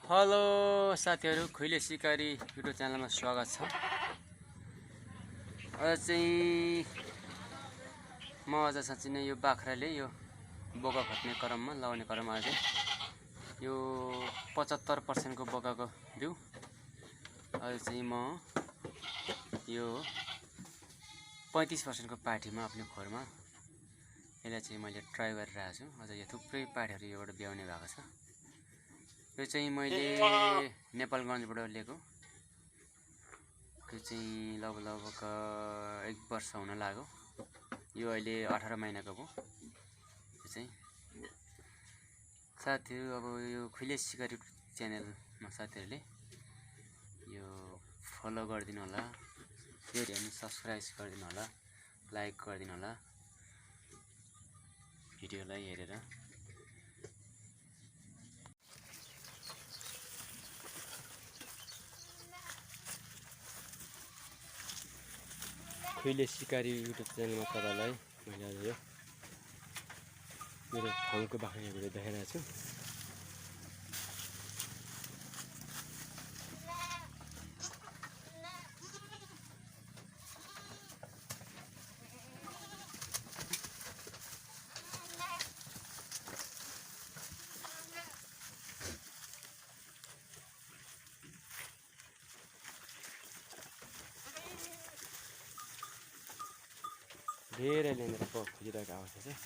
Hello साथीहरु, खैले सिकारी युट्युब च्यानलमा स्वागत छ। आज चाहिँ आज साँच्चै नै यो बाख्राले यो बोका खट्ने क्रममा लगाउने क्रममा आज यो 75% को बोकाको बिउ आज चाहिँ म यो 35% को पाठीमा आफ्नो खोरमा यसलाई चाहिँ मैले ट्राई गरिरहेको छु। अझ यो थुप्रै पाठीहरु योबाट ब्याउने भएको छ। यो चाहिँ मैले नेपालगञ्जबाट लिएको। यो चाहिँ लगभग 1 वर्ष हुन लाग्यो। यो अहिले 18 महिनाको भयो। यो चाहिँ साथीहरु, अब यो खैले सिकारी च्यानलमा साथीहरुले यो फलो गरिदिनु होला, शेयर अनि सब्स्क्राइब गरिदिनु होला, लाइक गरिदिनु होला भिडियोलाई हेरेर। खैले सिकारी युट्युब च्यानलमा तपाईलाई मैले आज यो मेरो फलको बाख्रा भिडियो देखाइरहेको छु। धेरै लिएर खोजिरहेको अवस्था छ।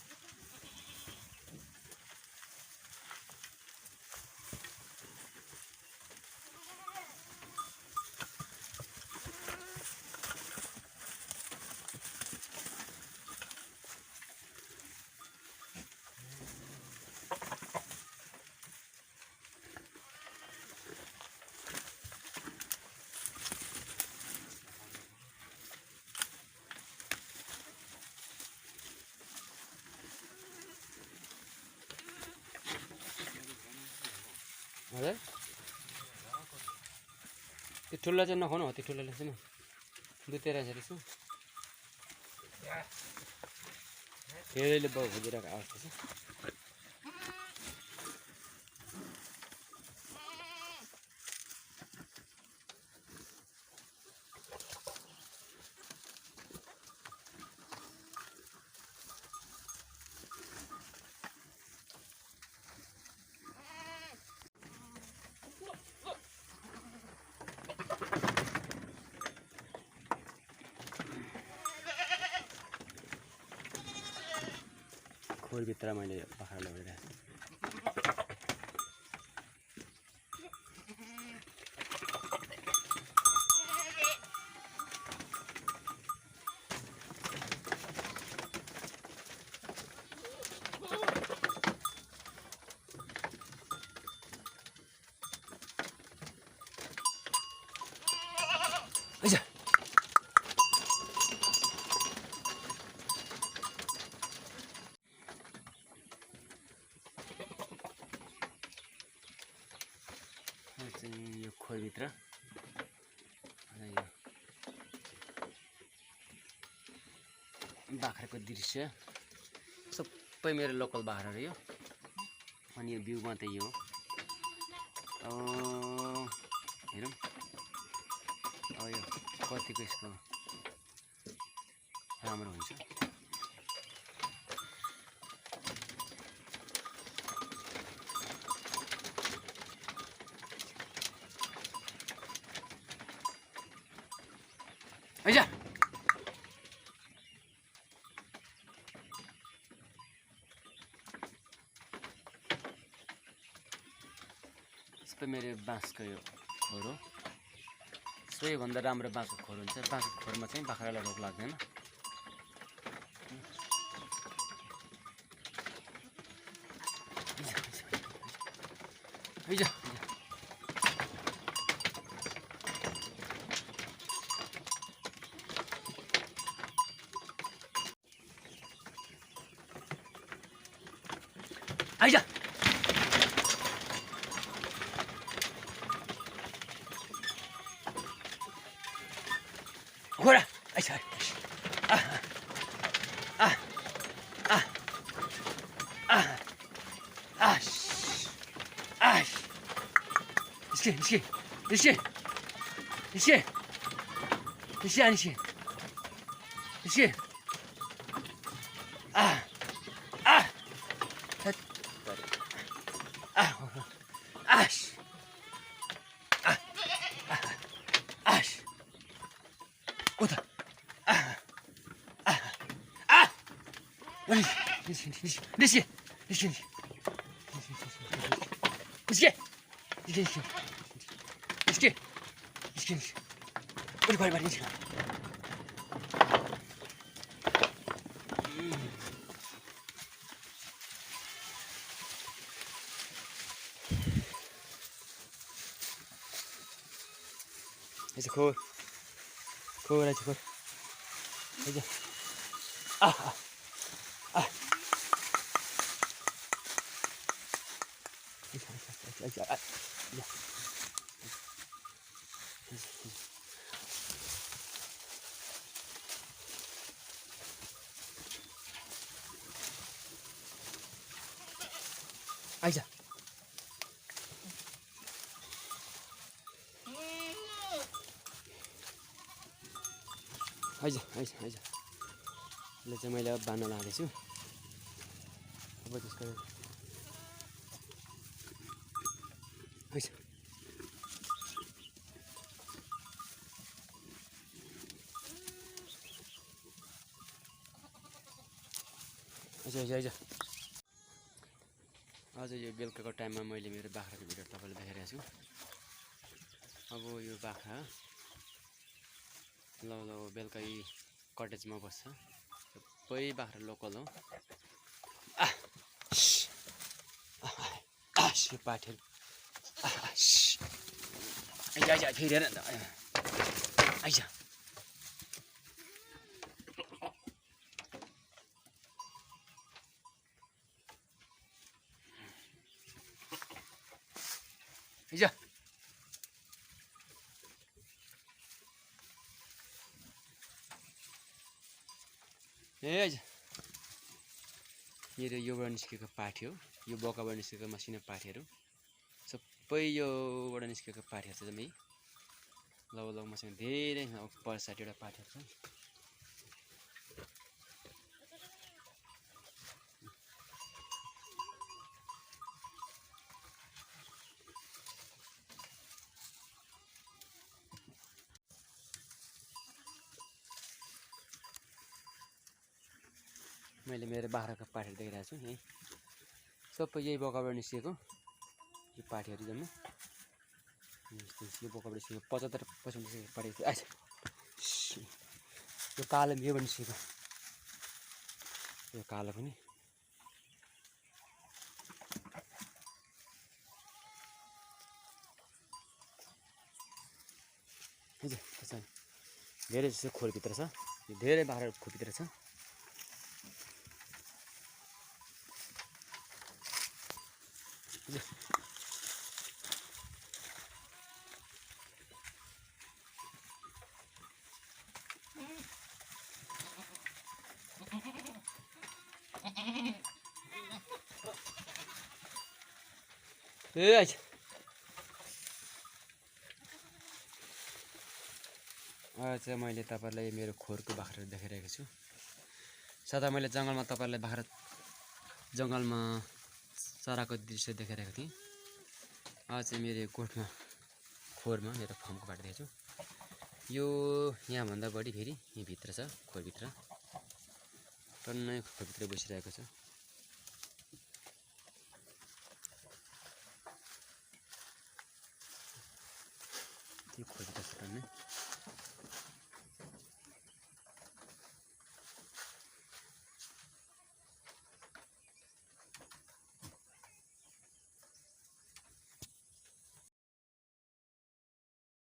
हजुर, त्यो ठुलो चाहिँ नखाउनु हो। त्यो ठुलोले चाहिँ दुधै रहेछ त्यसमा। धेरैले बाउ खोजिरहेको अवस्था छ। खोरभित्र मैले बाख्रा लगाइरहेको छु। यो खोरभित्र यो बाख्राको दृश्य सबै मेरो लोकल बाख्राहरू यो। अनि यो भ्यू मात्रै यो हेरौँ। यो कतिको यसको राम्रो हुन्छ। आइजा सबै मेरो बाँसको यो खोर हो। सबैभन्दा राम्रो बाँसको खोर हुन्छ। बाँसको खोरमा चाहिँ बाख्रालाई रोग लाग्दैन। आइजा आइजा घोडा आइसा निस्के It's cool. Cool, that's cool. Aja. आइज यसले चाहिँ मैले अब बाँध्न लाँदैछु अब त्यसको आइज आज यो बेलुकाको टाइममा मैले मेरो बाख्राको भिडियो तपाईँलाई देखाइरहेको छु अब यो बाख्रा ल बेलुका कटेजमा बस्छ सबै बाख्रा लोकल हो पाठेर आइज फेरि हेर न आइज मेरो योबाट निस्केको पाठी हो यो बोकाबाट निस्केको मसिनो पाठीहरू सबै योबाट निस्केको पाठीहरू छ जम्मै ल मसँग धेरै पर साइड एउटा पाठीहरू छ मैले मेरो बाख्राको पाठीहरू देखिरहेको छु यहीँ सबै यही बोकाबाट निस्केको यो पाठीहरू जम्मै यो बोकाबाट निस्केको 75% निस्केको पाठी आछ यो कालो योबाट निस्केको यो कालो पनि धेरै जस्तो खोरभित्र छ यो धेरै बाख्रा खोरभित्र छ आज चाहिँ मैले तपाईहरुलाई मेरो खोरको बाख्राहरू देखाइरहेको छु सदा मैले जंगलमा तपाईहरुलाई बाख्रा जंगलमा चराको दृश्य देखाइरहेको थिएँ आज चाहिँ मेरो कोठमा खोरमा मेरो फार्मको बाटो देखाउँछु यो यहाँ भन्दा बढी फेरि यहाँ भित्र छ खोरभित्र टन्नै खोरभित्र बसिरहेको छ यो खोरभित्र छ टन्नै